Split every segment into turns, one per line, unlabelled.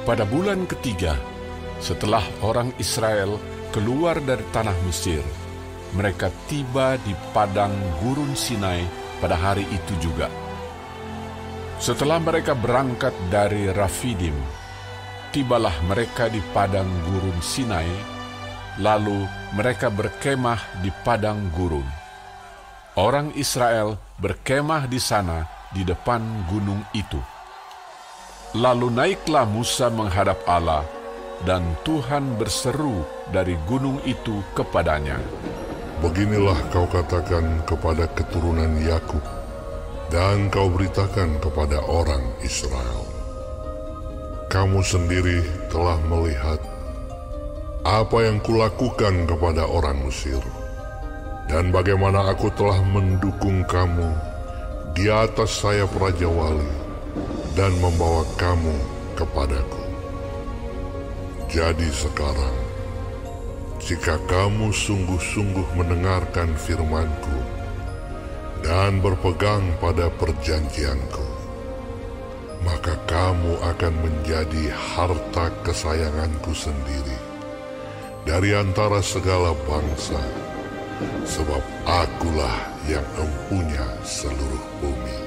Pada bulan ketiga, setelah orang Israel keluar dari tanah Mesir, mereka tiba di padang gurun Sinai pada hari itu juga. Setelah mereka berangkat dari Rafidim, tibalah mereka di padang gurun Sinai, lalu mereka berkemah di padang gurun. Orang Israel berkemah di sana di depan gunung itu. Lalu naiklah Musa menghadap Allah, dan Tuhan berseru dari gunung itu kepadanya.
Beginilah kau katakan kepada keturunan Yakub, dan kau beritakan kepada orang Israel. Kamu sendiri telah melihat apa yang kulakukan kepada orang Mesir, dan bagaimana aku telah mendukung kamu di atas sayap Raja Wali, dan membawa kamu kepadaku. Jadi sekarang, jika kamu sungguh-sungguh mendengarkan firman-Ku dan berpegang pada perjanjian-Ku, maka kamu akan menjadi harta kesayangan-Ku sendiri dari antara segala bangsa, sebab Akulah yang empunya seluruh bumi.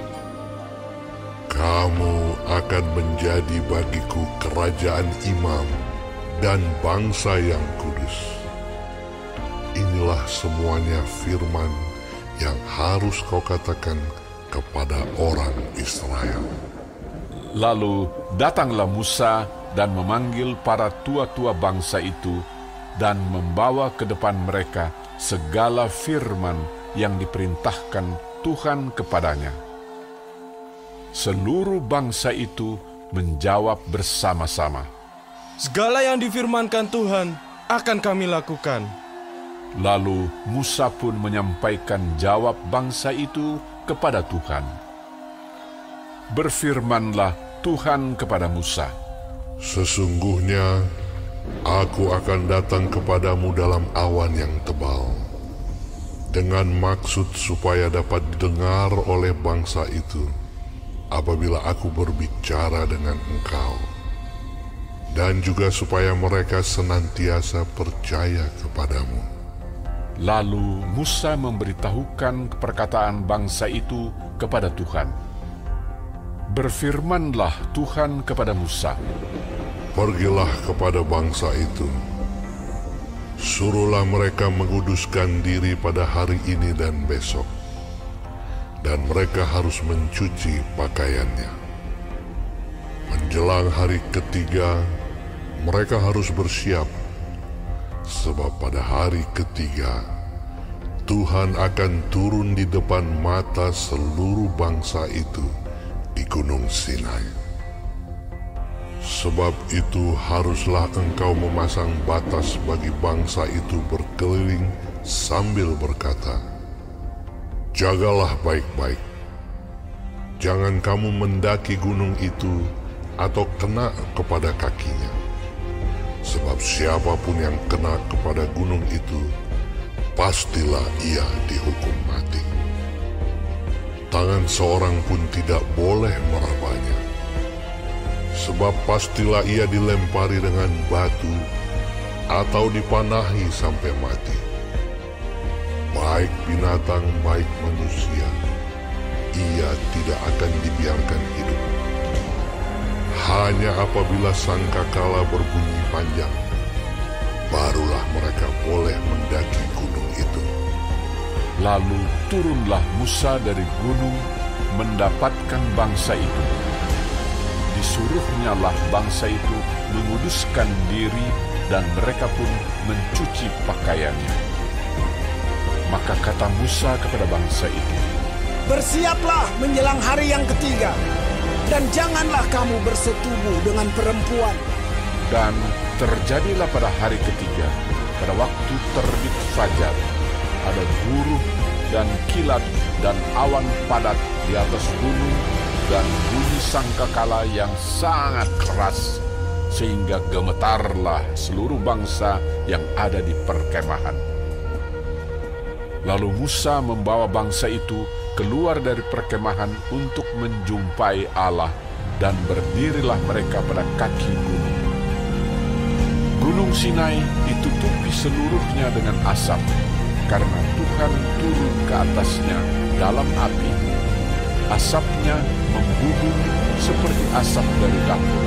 Kamu akan menjadi bagiku kerajaan imam dan bangsa yang kudus. Inilah semuanya firman yang harus kau katakan kepada orang Israel.
Lalu datanglah Musa dan memanggil para tua-tua bangsa itu dan membawa ke depan mereka segala firman yang diperintahkan Tuhan kepadanya. Seluruh bangsa itu menjawab bersama-sama,
"Segala yang difirmankan Tuhan akan kami lakukan."
Lalu Musa pun menyampaikan jawab bangsa itu kepada Tuhan. Berfirmanlah Tuhan kepada Musa,
"Sesungguhnya Aku akan datang kepadamu dalam awan yang tebal, dengan maksud supaya dapat didengar oleh bangsa itu apabila aku berbicara dengan engkau, dan juga supaya mereka senantiasa percaya kepadamu."
Lalu Musa memberitahukan perkataan bangsa itu kepada Tuhan. Berfirmanlah Tuhan kepada Musa,
"Pergilah kepada bangsa itu, suruhlah mereka menguduskan diri pada hari ini dan besok, dan mereka harus mencuci pakaiannya. Menjelang hari ketiga, mereka harus bersiap, sebab pada hari ketiga, Tuhan akan turun di depan mata seluruh bangsa itu di Gunung Sinai. Sebab itu haruslah engkau memasang batas bagi bangsa itu berkeliling sambil berkata, 'Jagalah baik-baik. Jangan kamu mendaki gunung itu atau kena kepada kakinya. Sebab siapapun yang kena kepada gunung itu, pastilah ia dihukum mati. Tangan seorang pun tidak boleh merabanya. Sebab pastilah ia dilempari dengan batu atau dipanahi sampai mati. Baik binatang, baik manusia, ia tidak akan dibiarkan hidup. Hanya apabila sangkakala berbunyi panjang, barulah mereka boleh mendaki gunung itu."
Lalu turunlah Musa dari gunung mendapatkan bangsa itu. Disuruhnyalah bangsa itu menguduskan diri, dan mereka pun mencuci pakaiannya. Maka kata Musa kepada bangsa itu,
"Bersiaplah menjelang hari yang ketiga, dan janganlah kamu bersetubuh dengan perempuan."
Dan terjadilah pada hari ketiga, pada waktu terbit fajar, ada guruh dan kilat dan awan padat di atas gunung, dan bunyi sangkakala yang sangat keras, sehingga gemetarlah seluruh bangsa yang ada di perkemahan. Lalu Musa membawa bangsa itu keluar dari perkemahan untuk menjumpai Allah dan berdirilah mereka pada kaki gunung. Gunung Sinai ditutupi seluruhnya dengan asap, karena Tuhan turun ke atasnya dalam api. Asapnya membubung seperti asap dari dapur,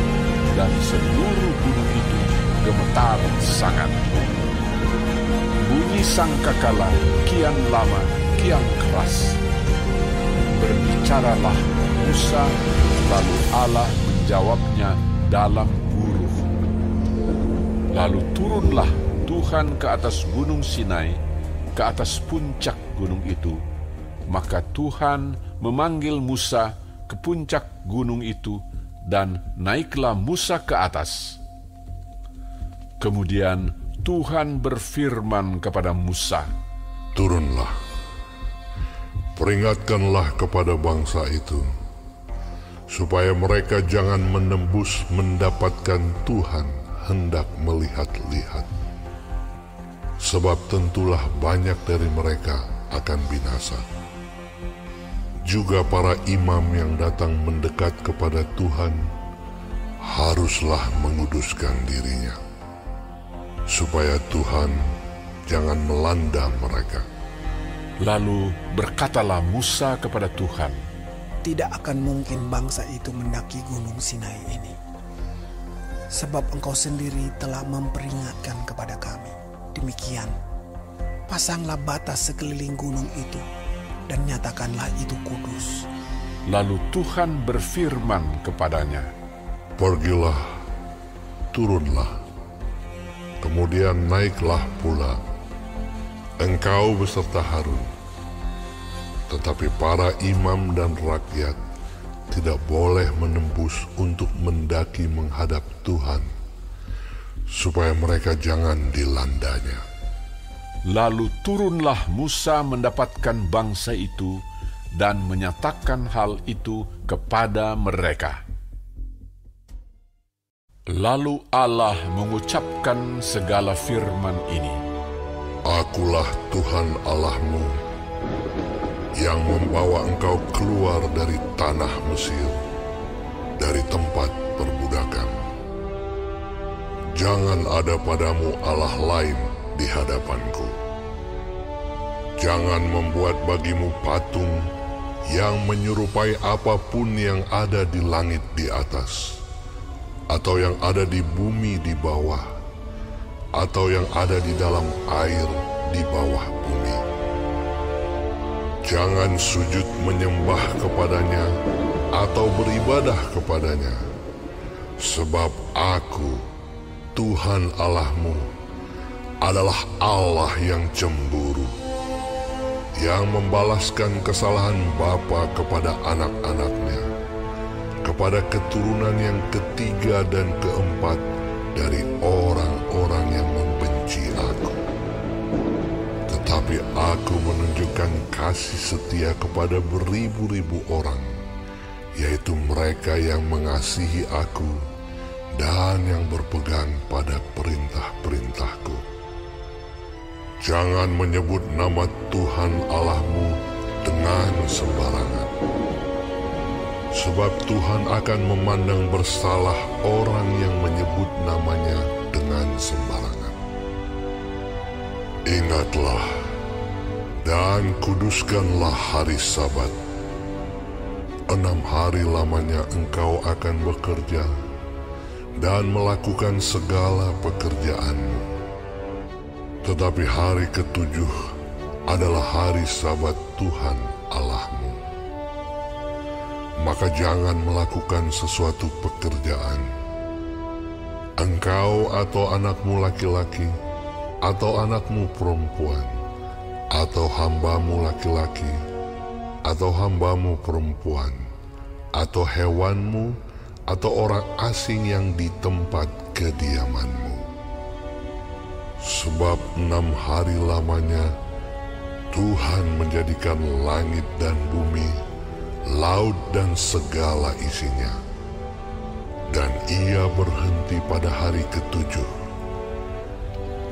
dan seluruh gunung itu gemetar sangat. Bunyi sangkakala kian lama, kian keras. Berbicaralah Musa, lalu Allah menjawabnya dalam huruf. Lalu turunlah Tuhan ke atas gunung Sinai, ke atas puncak gunung itu. Maka Tuhan memanggil Musa ke puncak gunung itu, dan naiklah Musa ke atas. Kemudian Tuhan berfirman kepada Musa,
"Turunlah, peringatkanlah kepada bangsa itu, supaya mereka jangan menembus mendapatkan Tuhan hendak melihat-lihat. Sebab tentulah banyak dari mereka akan binasa. Juga para imam yang datang mendekat kepada Tuhan haruslah menguduskan dirinya, supaya Tuhan jangan melanda mereka."
Lalu berkatalah Musa kepada Tuhan,
Tidak akan mungkin bangsa itu mendaki gunung Sinai ini, sebab Engkau sendiri telah memperingatkan kepada kami. Demikian, pasanglah batas sekeliling gunung itu, dan nyatakanlah itu kudus.
Lalu Tuhan berfirman kepadanya,
"Pergilah, turunlah, kemudian naiklah pula, engkau beserta Harun. Tetapi para imam dan rakyat tidak boleh menembus untuk mendaki menghadap Tuhan, supaya mereka jangan dilandanya."
Lalu turunlah Musa mendapatkan bangsa itu dan menyatakan hal itu kepada mereka. Lalu Allah mengucapkan segala firman ini,
"Akulah Tuhan Allahmu, yang membawa engkau keluar dari tanah Mesir, dari tempat perbudakan. Jangan ada padamu Allah lain di hadapanku. Jangan membuat bagimu patung yang menyerupai apapun yang ada di langit di atas, atau yang ada di bumi di bawah, atau yang ada di dalam air di bawah bumi. Jangan sujud menyembah kepadanya atau beribadah kepadanya, sebab Aku, Tuhan Allahmu, adalah Allah yang cemburu, yang membalaskan kesalahan bapa kepada anak-anaknya, kepada keturunan yang ketiga dan keempat dari orang-orang yang membenci Aku. Tetapi Aku menunjukkan kasih setia kepada beribu-ribu orang, yaitu mereka yang mengasihi Aku dan yang berpegang pada perintah-perintahku. Jangan menyebut nama Tuhan Allahmu dengan sembarangan, sebab Tuhan akan memandang bersalah orang yang menyebut namanya dengan sembarangan. Ingatlah dan kuduskanlah hari Sabat. 6 hari lamanya engkau akan bekerja dan melakukan segala pekerjaanmu. Tetapi hari ke-7 adalah hari Sabat Tuhan Allahmu. Maka jangan melakukan sesuatu pekerjaan, engkau atau anakmu laki-laki, atau anakmu perempuan, atau hambamu laki-laki, atau hambamu perempuan, atau hewanmu, atau orang asing yang di tempat kediamanmu. Sebab 6 hari lamanya Tuhan menjadikan langit dan bumi, laut dan segala isinya, dan Ia berhenti pada hari ke-7.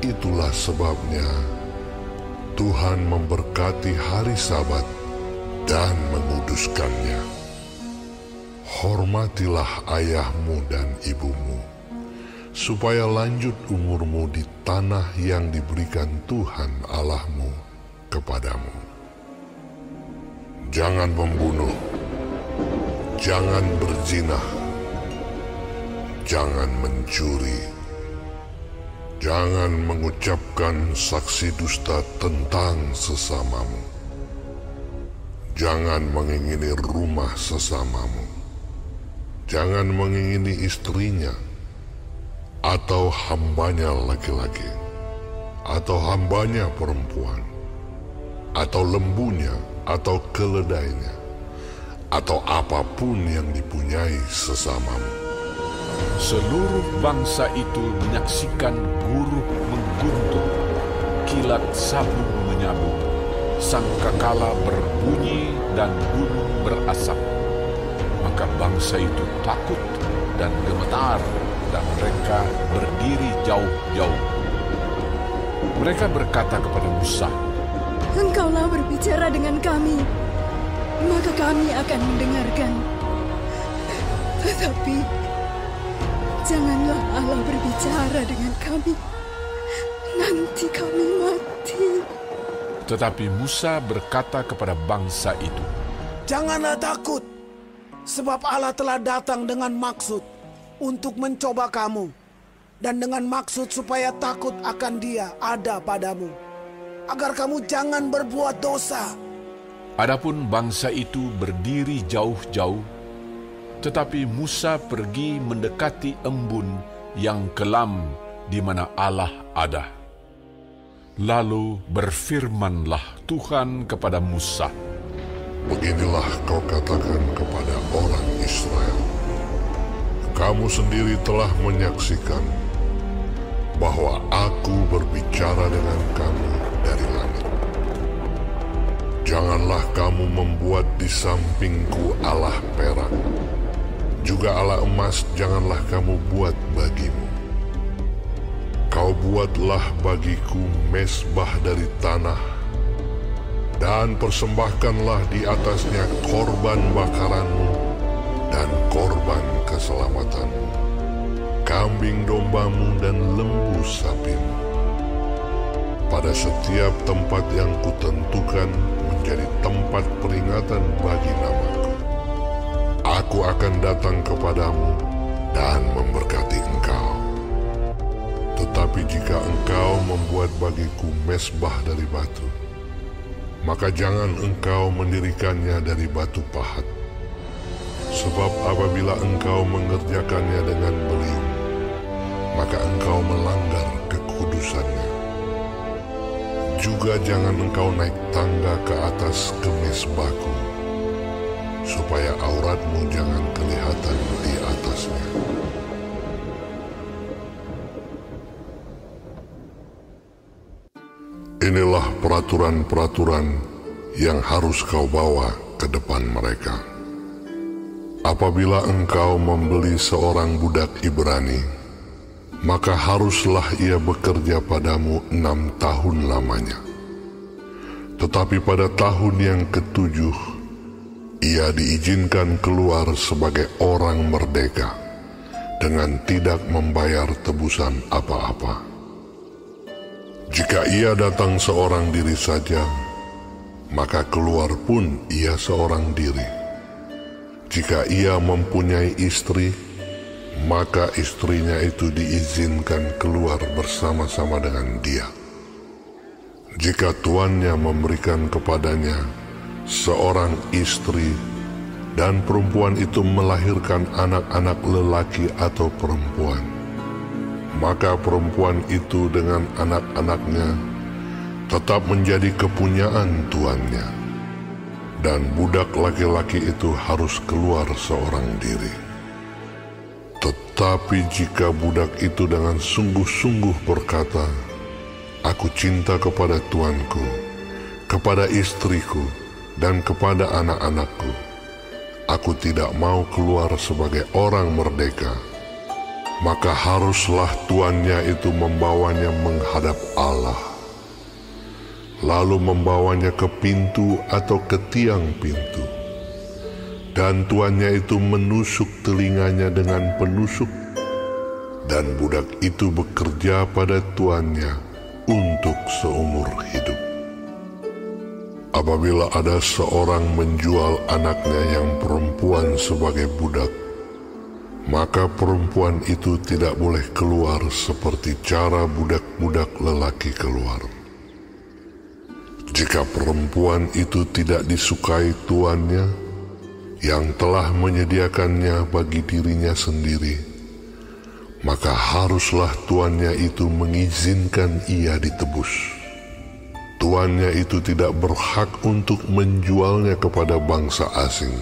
Itulah sebabnya Tuhan memberkati hari Sabat dan menguduskannya. Hormatilah ayahmu dan ibumu, supaya lanjut umurmu di tanah yang diberikan Tuhan Allahmu kepadamu. Jangan membunuh, jangan berzina, jangan mencuri, jangan mengucapkan saksi dusta tentang sesamamu, jangan mengingini rumah sesamamu, jangan mengingini istrinya, atau hambanya laki-laki, atau hambanya perempuan, atau lembunya, atau keledainya, atau apapun yang dipunyai sesamamu.
Seluruh bangsa itu menyaksikan guru mengguntung, kilat sabung menyabung, sangkakala berbunyi dan gunung berasap. Maka bangsa itu takut dan gemetar, dan mereka berdiri jauh-jauh. Mereka berkata kepada Musa,
"Engkaulah berbicara dengan kami, maka kami akan mendengarkan. Tetapi janganlah Allah berbicara dengan kami, nanti kami mati."
Tetapi Musa berkata kepada bangsa itu,
Janganlah takut, sebab Allah telah datang dengan maksud untuk mencoba kamu, dan dengan maksud supaya takut akan Dia ada padamu, agar kamu jangan berbuat dosa.
adapun bangsa itu berdiri jauh-jauh, tetapi Musa pergi mendekati embun yang kelam di mana Allah ada. Lalu berfirmanlah Tuhan kepada Musa,
Beginilah kau katakan kepada orang Israel, kamu sendiri telah menyaksikan bahwa aku berbicara dengan kamu dari langit. Janganlah kamu membuat di sampingku Allah perak, juga Allah emas janganlah kamu buat bagimu. Kau buatlah bagiku mezbah dari tanah, dan persembahkanlah di atasnya korban bakaranmu dan korban keselamatanmu, kambing dombamu dan lembu sapimu. Pada setiap tempat yang kutentukan menjadi tempat peringatan bagi namaku, aku akan datang kepadamu dan memberkati engkau. Tetapi jika engkau membuat bagiku mezbah dari batu, maka jangan engkau mendirikannya dari batu pahat. Sebab apabila engkau mengerjakannya dengan beliung, maka engkau melanggar kekudusannya. Juga jangan engkau naik tangga ke atas ke mezbahku, supaya auratmu jangan kelihatan di atasnya. Inilah peraturan-peraturan yang harus kau bawa ke depan mereka. Apabila engkau membeli seorang budak Ibrani, maka haruslah ia bekerja padamu 6 tahun lamanya. Tetapi pada tahun yang ke-7, ia diizinkan keluar sebagai orang merdeka dengan tidak membayar tebusan apa-apa. Jika ia datang seorang diri saja, maka keluar pun ia seorang diri. Jika ia mempunyai istri, maka istrinya itu diizinkan keluar bersama-sama dengan dia. Jika tuannya memberikan kepadanya seorang istri dan perempuan itu melahirkan anak-anak lelaki atau perempuan, maka perempuan itu dengan anak-anaknya tetap menjadi kepunyaan tuannya, dan budak laki-laki itu harus keluar seorang diri. Tetapi jika budak itu dengan sungguh-sungguh berkata, "Aku cinta kepada tuanku, kepada istriku, dan kepada anak-anakku, aku tidak mau keluar sebagai orang merdeka," maka haruslah tuannya itu membawanya menghadap Allah, lalu membawanya ke pintu atau ke tiang pintu. Dan tuannya itu menusuk telinganya dengan penusuk, dan budak itu bekerja pada tuannya untuk seumur hidup. Apabila ada seorang menjual anaknya yang perempuan sebagai budak, maka perempuan itu tidak boleh keluar seperti cara budak-budak lelaki keluar. Jika perempuan itu tidak disukai tuannya yang telah menyediakannya bagi dirinya sendiri, maka haruslah tuannya itu mengizinkan ia ditebus. Tuannya itu tidak berhak untuk menjualnya kepada bangsa asing,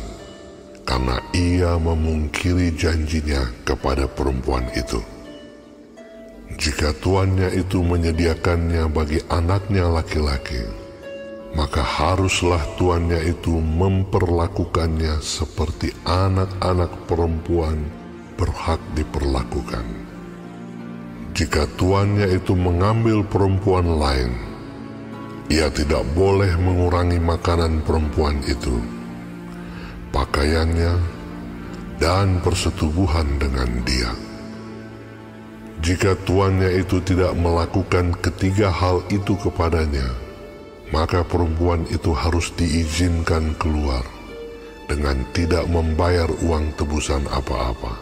karena ia memungkiri janjinya kepada perempuan itu. Jika tuannya itu menyediakannya bagi anaknya laki-laki, maka haruslah tuannya itu memperlakukannya seperti anak-anak perempuan berhak diperlakukan. Jika tuannya itu mengambil perempuan lain, ia tidak boleh mengurangi makanan perempuan itu, pakaiannya, dan persetubuhan dengan dia. Jika tuannya itu tidak melakukan ketiga hal itu kepadanya, maka perempuan itu harus diizinkan keluar dengan tidak membayar uang tebusan apa-apa.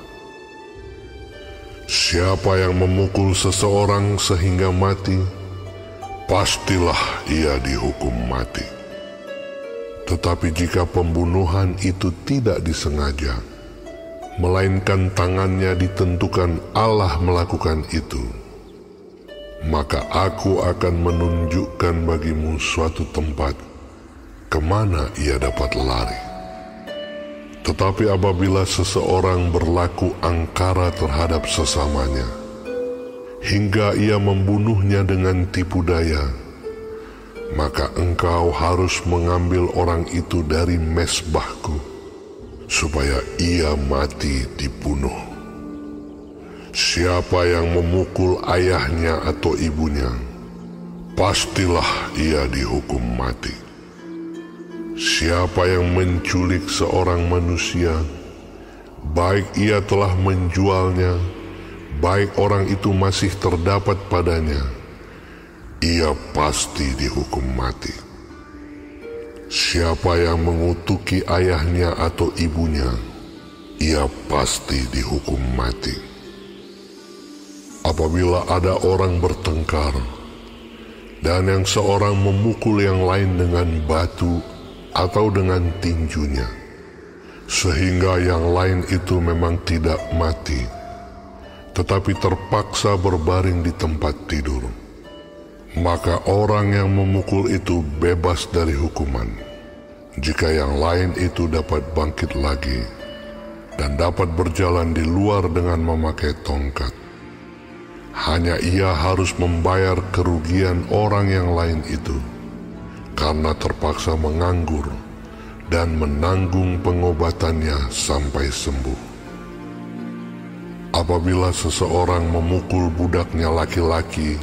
Siapa yang memukul seseorang sehingga mati, pastilah ia dihukum mati. Tetapi jika pembunuhan itu tidak disengaja, melainkan tangannya ditentukan Allah melakukan itu, maka aku akan menunjukkan bagimu suatu tempat kemana ia dapat lari. Tetapi apabila seseorang berlaku angkara terhadap sesamanya, hingga ia membunuhnya dengan tipu daya, maka engkau harus mengambil orang itu dari mezbahku, supaya ia mati dibunuh. Siapa yang memukul ayahnya atau ibunya, pastilah ia dihukum mati. Siapa yang menculik seorang manusia, baik ia telah menjualnya, baik orang itu masih terdapat padanya, ia pasti dihukum mati. Siapa yang mengutuki ayahnya atau ibunya, ia pasti dihukum mati. Apabila ada orang bertengkar, dan yang seorang memukul yang lain dengan batu atau dengan tinjunya, sehingga yang lain itu memang tidak mati, tetapi terpaksa berbaring di tempat tidur, maka orang yang memukul itu bebas dari hukuman, jika yang lain itu dapat bangkit lagi dan dapat berjalan di luar dengan memakai tongkat. Hanya ia harus membayar kerugian orang yang lain itu, karena terpaksa menganggur dan menanggung pengobatannya sampai sembuh. Apabila seseorang memukul budaknya laki-laki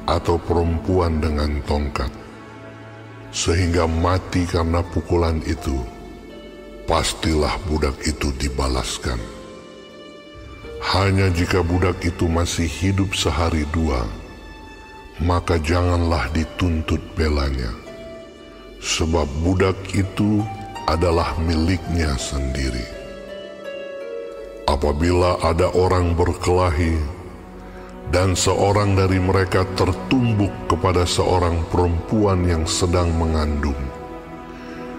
atau perempuan dengan tongkat, sehingga mati karena pukulan itu, pastilah budak itu dibalaskan. Hanya jika budak itu masih hidup sehari dua, maka janganlah dituntut belanya, sebab budak itu adalah miliknya sendiri. Apabila ada orang berkelahi, dan seorang dari mereka tertumbuk kepada seorang perempuan yang sedang mengandung,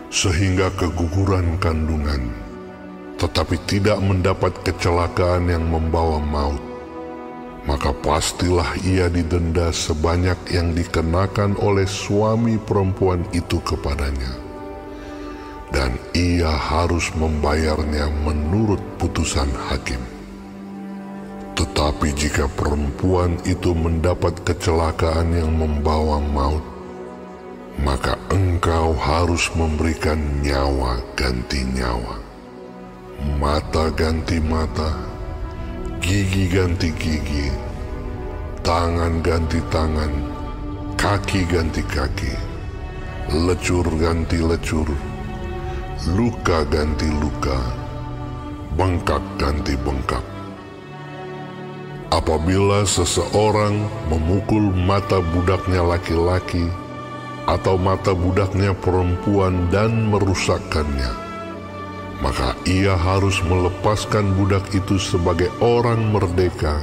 sehingga keguguran kandungan, tetapi tidak mendapat kecelakaan yang membawa maut, maka pastilah ia didenda sebanyak yang dikenakan oleh suami perempuan itu kepadanya, dan ia harus membayarnya menurut putusan hakim. Tetapi jika perempuan itu mendapat kecelakaan yang membawa maut, maka engkau harus memberikan nyawa ganti nyawa, mata ganti mata, gigi ganti gigi, tangan ganti tangan, kaki ganti kaki, lecur ganti lecur, luka ganti luka, bengkak ganti bengkak. Apabila seseorang memukul mata budaknya laki-laki atau mata budaknya perempuan dan merusakkannya, maka ia harus melepaskan budak itu sebagai orang merdeka,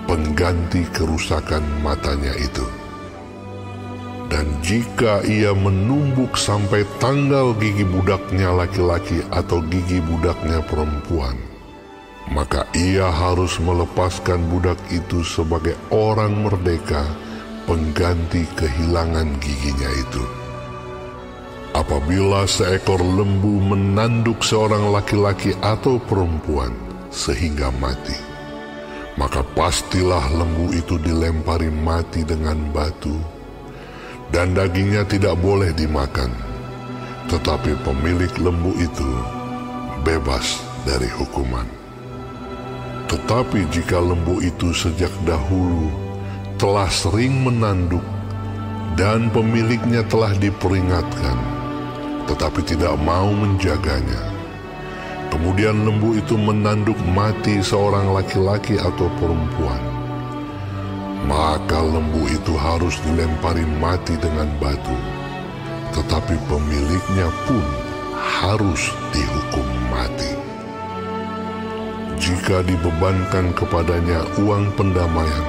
pengganti kerusakan matanya itu. Dan jika ia menumbuk sampai tanggal gigi budaknya laki-laki atau gigi budaknya perempuan, maka ia harus melepaskan budak itu sebagai orang merdeka, pengganti kehilangan giginya itu. Apabila seekor lembu menanduk seorang laki-laki atau perempuan sehingga mati, maka pastilah lembu itu dilempari mati dengan batu, dan dagingnya tidak boleh dimakan, tetapi pemilik lembu itu bebas dari hukuman. Tetapi jika lembu itu sejak dahulu telah sering menanduk dan pemiliknya telah diperingatkan, tetapi tidak mau menjaganya, kemudian lembu itu menanduk mati seorang laki-laki atau perempuan, maka lembu itu harus dilempari mati dengan batu, tetapi pemiliknya pun harus dihukum mati. Jika dibebankan kepadanya uang pendamaian,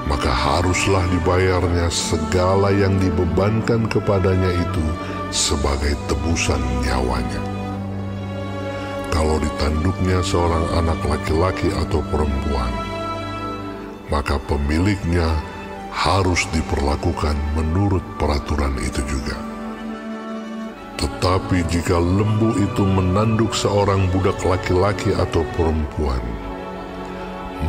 maka haruslah dibayarnya segala yang dibebankan kepadanya itu sebagai tebusan nyawanya. Kalau ditanduknya seorang anak laki-laki atau perempuan, maka pemiliknya harus diperlakukan menurut peraturan itu juga. Tetapi jika lembu itu menanduk seorang budak laki-laki atau perempuan,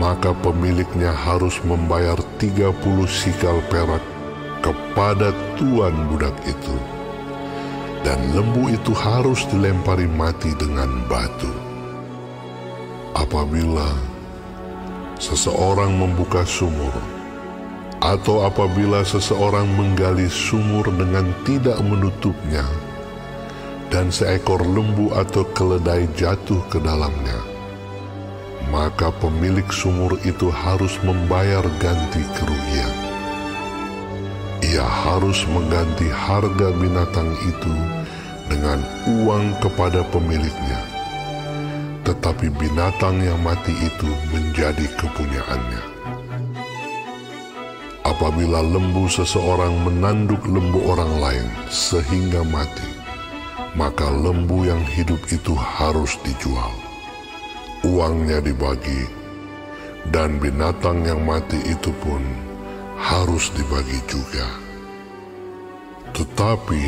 maka pemiliknya harus membayar 30 sikal perak kepada tuan budak itu, dan lembu itu harus dilempari mati dengan batu. Apabila seseorang membuka sumur, atau apabila seseorang menggali sumur dengan tidak menutupnya, dan seekor lembu atau keledai jatuh ke dalamnya, maka pemilik sumur itu harus membayar ganti kerugian. Ia harus mengganti harga binatang itu dengan uang kepada pemiliknya, tetapi binatang yang mati itu menjadi kepunyaannya. Apabila lembu seseorang menanduk lembu orang lain sehingga mati, maka lembu yang hidup itu harus dijual. Uangnya dibagi, dan binatang yang mati itu pun harus dibagi juga. Tetapi,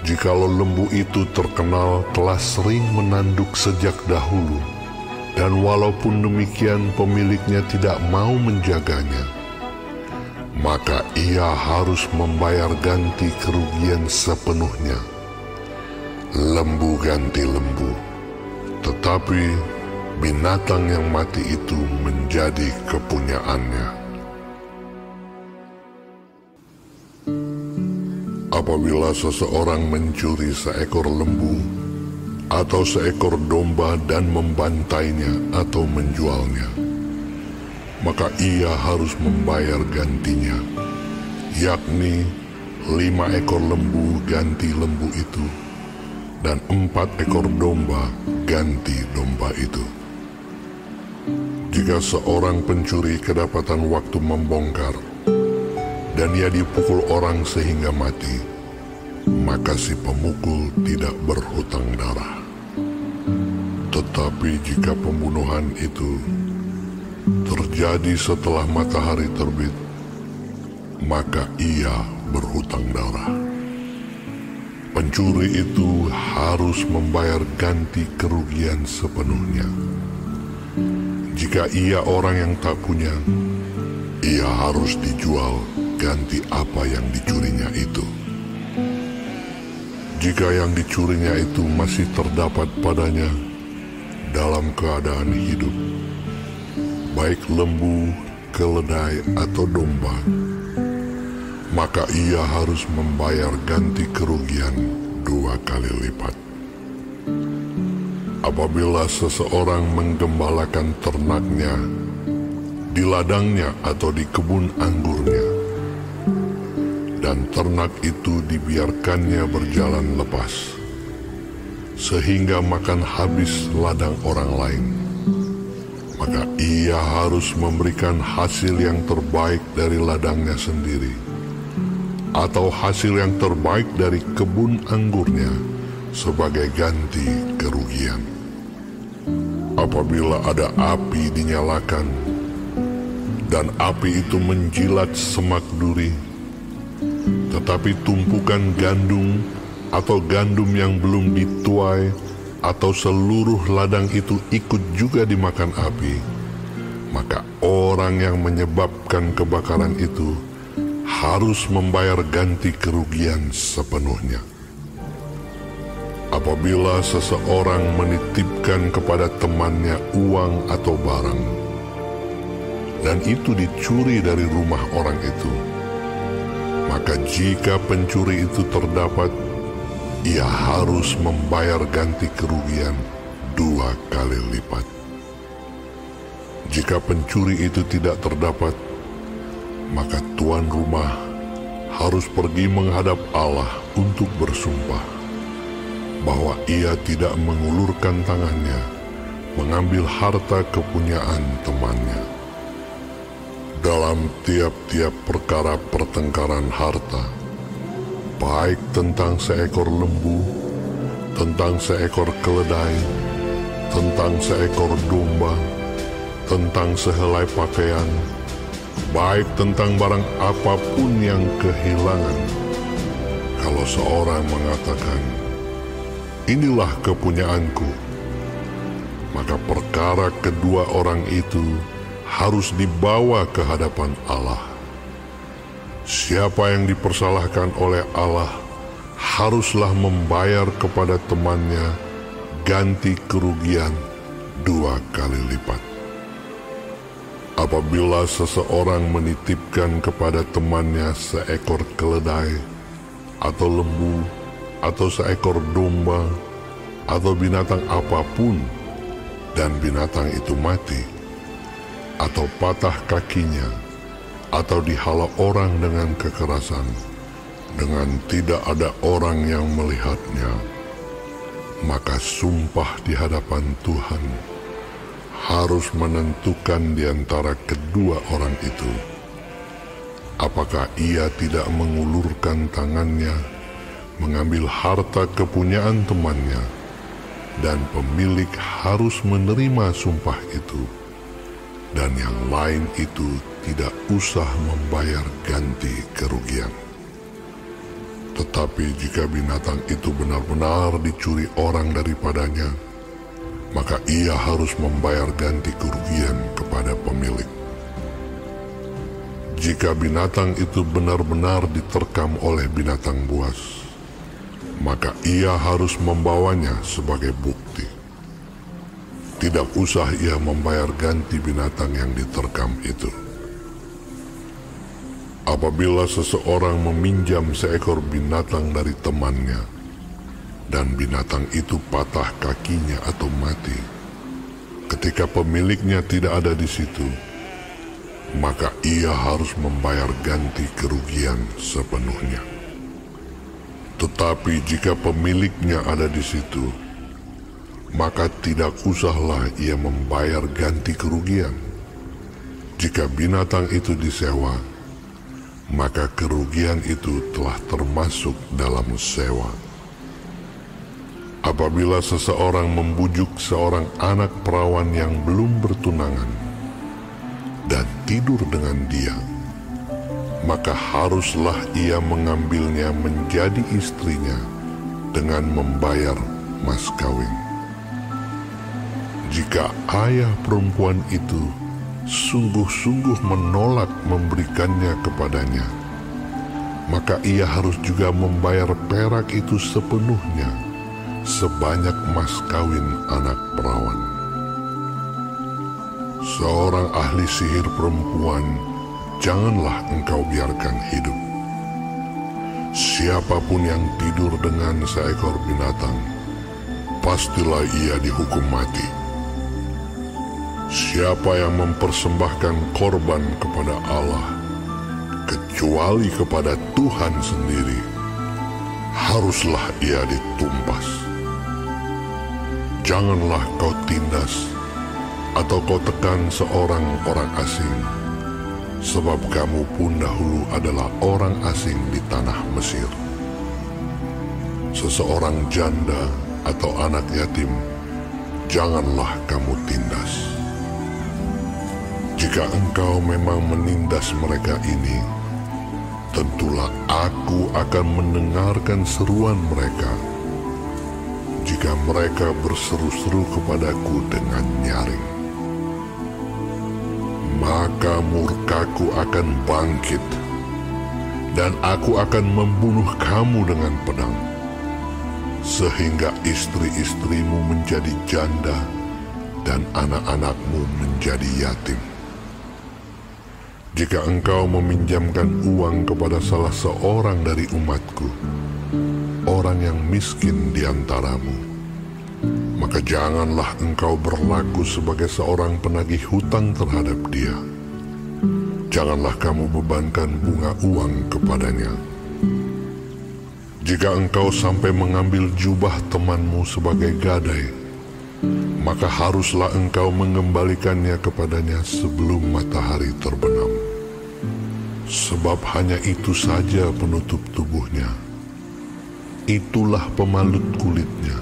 jikalau lembu itu terkenal telah sering menanduk sejak dahulu, dan walaupun demikian pemiliknya tidak mau menjaganya, maka ia harus membayar ganti kerugian sepenuhnya. Lembu ganti lembu, tetapi binatang yang mati itu menjadi kepunyaannya. Apabila seseorang mencuri seekor lembu atau seekor domba dan membantainya atau menjualnya, maka ia harus membayar gantinya, yakni 5 ekor lembu ganti lembu itu, dan 4 ekor domba ganti domba itu. Jika seorang pencuri kedapatan waktu membongkar, dan ia dipukul orang sehingga mati, maka si pemukul tidak berhutang darah. Tetapi jika pembunuhan itu terjadi setelah matahari terbit, maka ia berhutang darah. Pencuri itu harus membayar ganti kerugian sepenuhnya. Jika ia orang yang tak punya, ia harus dijual ganti apa yang dicurinya itu. Jika yang dicurinya itu masih terdapat padanya dalam keadaan hidup, baik lembu, keledai, atau domba, maka ia harus membayar ganti kerugian 2 kali lipat. Apabila seseorang menggembalakan ternaknya di ladangnya atau di kebun anggurnya, dan ternak itu dibiarkannya berjalan lepas, sehingga makan habis ladang orang lain, maka ia harus memberikan hasil yang terbaik dari ladangnya sendiri, atau hasil yang terbaik dari kebun anggurnya sebagai ganti kerugian. Apabila ada api dinyalakan, dan api itu menjilat semak duri, tetapi tumpukan gandum atau gandum yang belum dituai atau seluruh ladang itu ikut juga dimakan api, maka orang yang menyebabkan kebakaran itu harus membayar ganti kerugian sepenuhnya. Apabila seseorang menitipkan kepada temannya uang atau barang, dan itu dicuri dari rumah orang itu, maka jika pencuri itu terdapat, ia harus membayar ganti kerugian 2 kali lipat. Jika pencuri itu tidak terdapat, maka tuan rumah harus pergi menghadap Allah untuk bersumpah bahwa ia tidak mengulurkan tangannya mengambil harta kepunyaan temannya. Dalam tiap-tiap perkara pertengkaran harta, baik tentang seekor lembu, tentang seekor keledai, tentang seekor domba, tentang sehelai pakaian, baik tentang barang apapun yang kehilangan, kalau seorang mengatakan, "Inilah kepunyaanku," maka perkara kedua orang itu harus dibawa ke hadapan Allah. Siapa yang dipersalahkan oleh Allah haruslah membayar kepada temannya ganti kerugian 2 kali lipat. Apabila seseorang menitipkan kepada temannya seekor keledai atau lembu atau seekor domba atau binatang apapun, dan binatang itu mati, atau patah kakinya, atau dihala orang dengan kekerasan, dengan tidak ada orang yang melihatnya, maka sumpah di hadapan Tuhan harus menentukan di antara kedua orang itu, apakah ia tidak mengulurkan tangannya mengambil harta kepunyaan temannya, dan pemilik harus menerima sumpah itu, dan yang lain itu tidak usah membayar ganti kerugian. Tetapi jika binatang itu benar-benar dicuri orang daripadanya, maka ia harus membayar ganti kerugian kepada pemilik. Jika binatang itu benar-benar diterkam oleh binatang buas, maka ia harus membawanya sebagai bukti. Tidak usah ia membayar ganti binatang yang diterkam itu. Apabila seseorang meminjam seekor binatang dari temannya, dan binatang itu patah kakinya atau mati, ketika pemiliknya tidak ada di situ, maka ia harus membayar ganti kerugian sepenuhnya. Tetapi jika pemiliknya ada di situ, maka tidak usahlah ia membayar ganti kerugian. Jika binatang itu disewa, maka kerugian itu telah termasuk dalam sewa. Apabila seseorang membujuk seorang anak perawan yang belum bertunangan dan tidur dengan dia, maka haruslah ia mengambilnya menjadi istrinya dengan membayar mas kawin. Jika ayah perempuan itu sungguh-sungguh menolak memberikannya kepadanya, maka ia harus juga membayar perak itu sepenuhnya, sebanyak mas kawin anak perawan. Seorang ahli sihir perempuan janganlah engkau biarkan hidup. Siapapun yang tidur dengan seekor binatang, pastilah ia dihukum mati. Siapa yang mempersembahkan korban kepada Allah, kecuali kepada Tuhan sendiri, haruslah ia ditumpas. Janganlah kau tindas atau kau tekan seorang orang asing, sebab kamu pun dahulu adalah orang asing di tanah Mesir. Seseorang janda atau anak yatim, janganlah kamu tindas. Jika engkau memang menindas mereka ini, tentulah aku akan mendengarkan seruan mereka jika mereka berseru-seru kepadaku dengan nyaring. Maka murkaku akan bangkit, dan aku akan membunuh kamu dengan pedang, sehingga istri-istrimu menjadi janda dan anak-anakmu menjadi yatim. Jika engkau meminjamkan uang kepada salah seorang dari umatku, orang yang miskin di antaramu, maka janganlah engkau berlaku sebagai seorang penagih hutang terhadap dia. Janganlah kamu bebankan bunga uang kepadanya. Jika engkau sampai mengambil jubah temanmu sebagai gadai, maka haruslah engkau mengembalikannya kepadanya sebelum matahari terbenam. Sebab hanya itu saja penutup tubuhnya. Itulah pemalut kulitnya.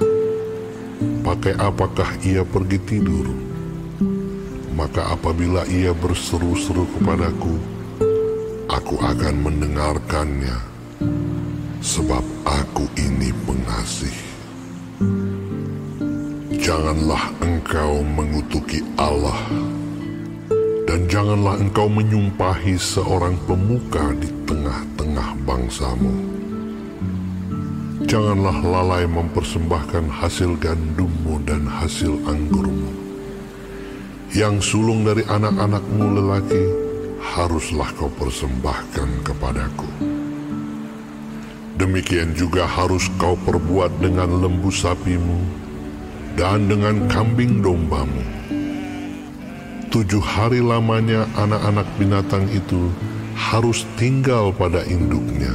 Pakai apakah ia pergi tidur? Maka apabila ia berseru-seru kepadaku, aku akan mendengarkannya, sebab aku ini pengasih. Janganlah engkau mengutuki Allah, dan janganlah engkau menyumpahi seorang pemuka di tengah-tengah bangsamu. Janganlah lalai mempersembahkan hasil gandummu dan hasil anggurmu. Yang sulung dari anak-anakmu lelaki haruslah kau persembahkan kepadaku. Demikian juga harus kau perbuat dengan lembu sapimu dan dengan kambing dombamu. 7 hari lamanya anak-anak binatang itu harus tinggal pada induknya.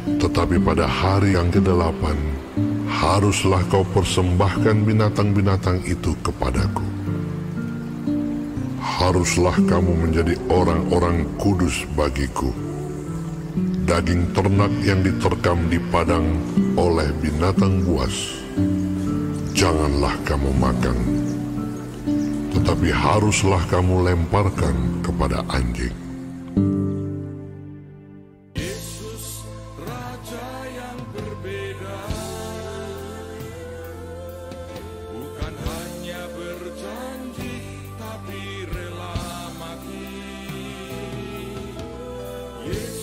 Tetapi pada hari yang ke-8, haruslah kau persembahkan binatang-binatang itu kepadaku. Haruslah kamu menjadi orang-orang kudus bagiku. Daging ternak yang diterkam di padang oleh binatang buas, janganlah kamu makan, tetapi haruslah kamu lemparkan kepada anjing.
Yesus, Raja yang berbeda, bukan hanya berjanji, tapi rela mati. Yesus